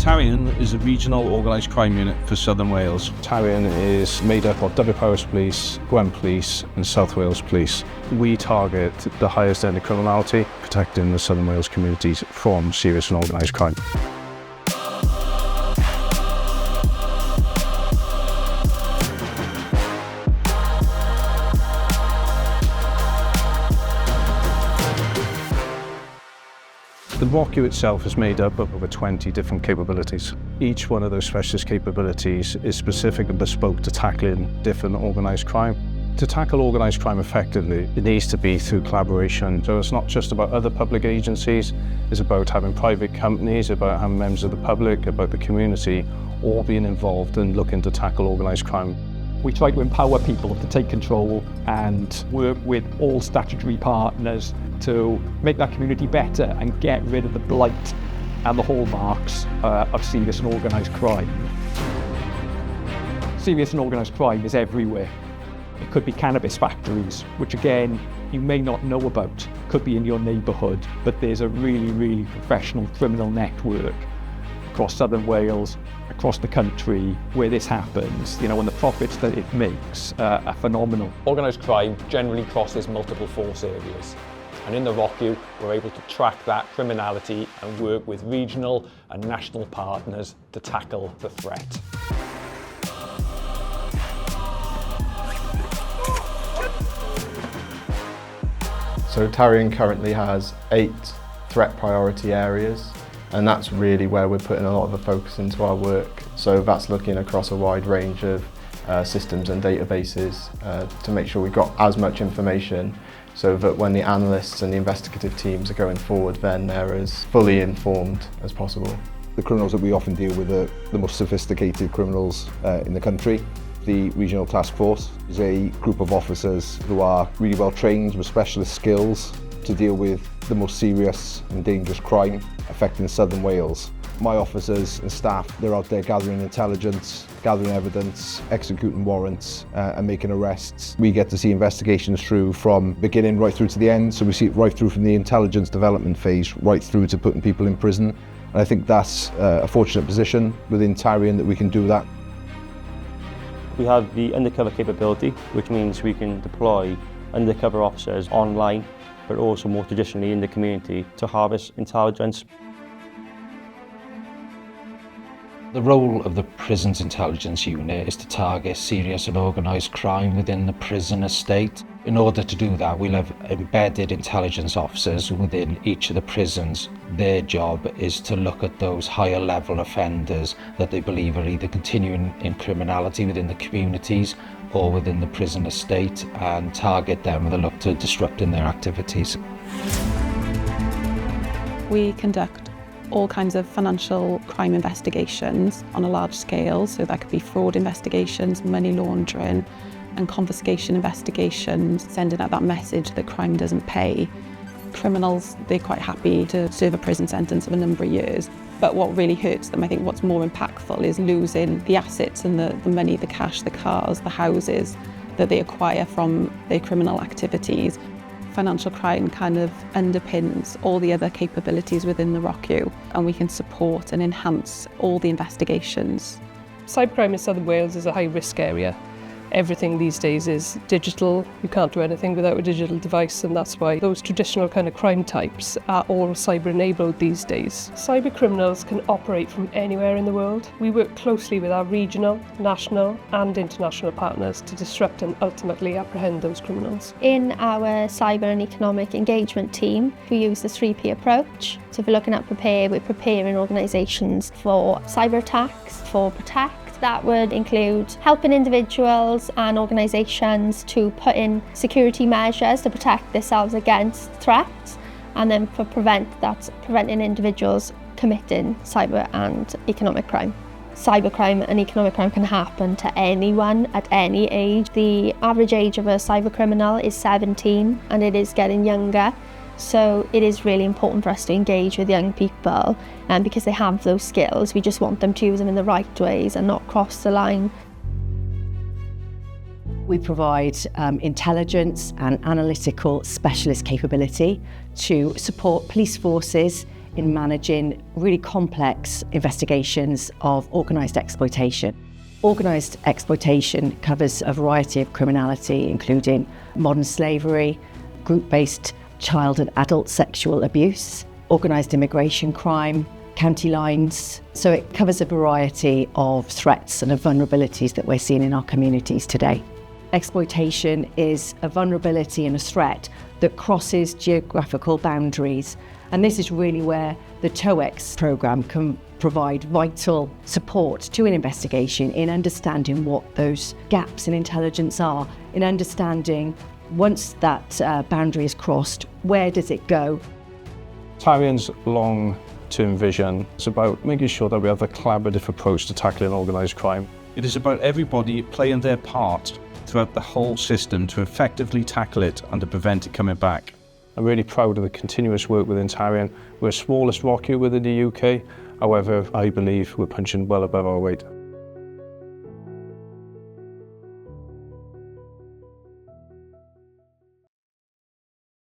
Tarian is a regional organised crime unit for Southern Wales. Tarian is made up of Dyfed-Powys Police, Gwent Police and South Wales Police. We target the highest end of criminality, protecting the Southern Wales communities from serious and organised crime. The ROCU itself is made up of over 20 different capabilities. Each one of those specialist capabilities is specific and bespoke to tackling different organised crime. To tackle organised crime effectively, it needs to be through collaboration. So it's not just about other public agencies, it's about having private companies, about having members of the public, about the community, all being involved and looking to tackle organised crime. We try to empower people to take control and work with all statutory partners to make that community better and get rid of the blight and the hallmarks of serious and organised crime. Serious and organised crime is everywhere. It could be cannabis factories, which again, you may not know about, could be in your neighbourhood, but there's a really, really professional criminal network across Southern Wales, across the country, where this happens, and the profits that it makes are phenomenal. Organised crime generally crosses multiple force areas. And in the ROCU, we're able to track that criminality and work with regional and national partners to tackle the threat. So Tarian currently has 8 threat priority areas, and that's really where we're putting a lot of the focus into our work. So that's looking across a wide range of systems and databases to make sure we've got as much information so that when the analysts and the investigative teams are going forward, then they're as fully informed as possible. The criminals that we often deal with are the most sophisticated criminals in the country. The Regional Task Force is a group of officers who are really well trained with specialist skills to deal with the most serious and dangerous crime affecting Southern Wales. My officers and staff, they're out there gathering intelligence, gathering evidence, executing warrants and making arrests. We get to see investigations through from beginning right through to the end, so we see it right through from the intelligence development phase right through to putting people in prison. And I think that's a fortunate position within Tarian that we can do that. We have the undercover capability, which means we can deploy undercover officers online, but also more traditionally in the community to harvest intelligence. The role of the Prisons Intelligence Unit is to target serious and organised crime within the prison estate. In order to do that, we'll have embedded intelligence officers within each of the prisons. Their job is to look at those higher level offenders that they believe are either continuing in criminality within the communities or within the prison estate and target them with a look to disrupting their activities. We conduct all kinds of financial crime investigations on a large scale, so that could be fraud investigations, money laundering and confiscation investigations, sending out that message that crime doesn't pay. Criminals, they're quite happy to serve a prison sentence of a number of years, but what really hurts them, I think what's more impactful, is losing the assets and the money, the cash, the cars, the houses that they acquire from their criminal activities. Financial crime kind of underpins all the other capabilities within the ROCU, and we can support and enhance all the investigations. Cybercrime in Southern Wales is a high-risk area. Everything these days is digital. You can't do anything without a digital device, and that's why those traditional kind of crime types are all cyber-enabled these days. Cyber criminals can operate from anywhere in the world. We work closely with our regional, national and international partners to disrupt and ultimately apprehend those criminals. In our cyber and economic engagement team, we use the 3P approach. So if we're looking at we're preparing organisations for cyber attacks, for protect. That would include helping individuals and organisations to put in security measures to protect themselves against threats, and then for preventing individuals committing cyber and economic crime. Cybercrime and economic crime can happen to anyone at any age. The average age of a cyber criminal is 17, and it is getting younger. So it is really important for us to engage with young people, and because they have those skills, we just want them to use them in the right ways and not cross the line. We provide intelligence and analytical specialist capability to support police forces in managing really complex investigations of organised exploitation. Organised exploitation covers a variety of criminality, including modern slavery, group-based child and adult sexual abuse, organised immigration crime, county lines. So it covers a variety of threats and of vulnerabilities that we're seeing in our communities today. Exploitation is a vulnerability and a threat that crosses geographical boundaries. And this is really where the TOEX programme can provide vital support to an investigation in understanding what those gaps in intelligence are, in understanding once that boundary is crossed, where does it go? Tarian's long-term vision is about making sure that we have a collaborative approach to tackling organised crime. It is about everybody playing their part throughout the whole system to effectively tackle it and to prevent it coming back. I'm really proud of the continuous work within Tarian. We're the smallest ROCU within the UK, however, I believe we're punching well above our weight.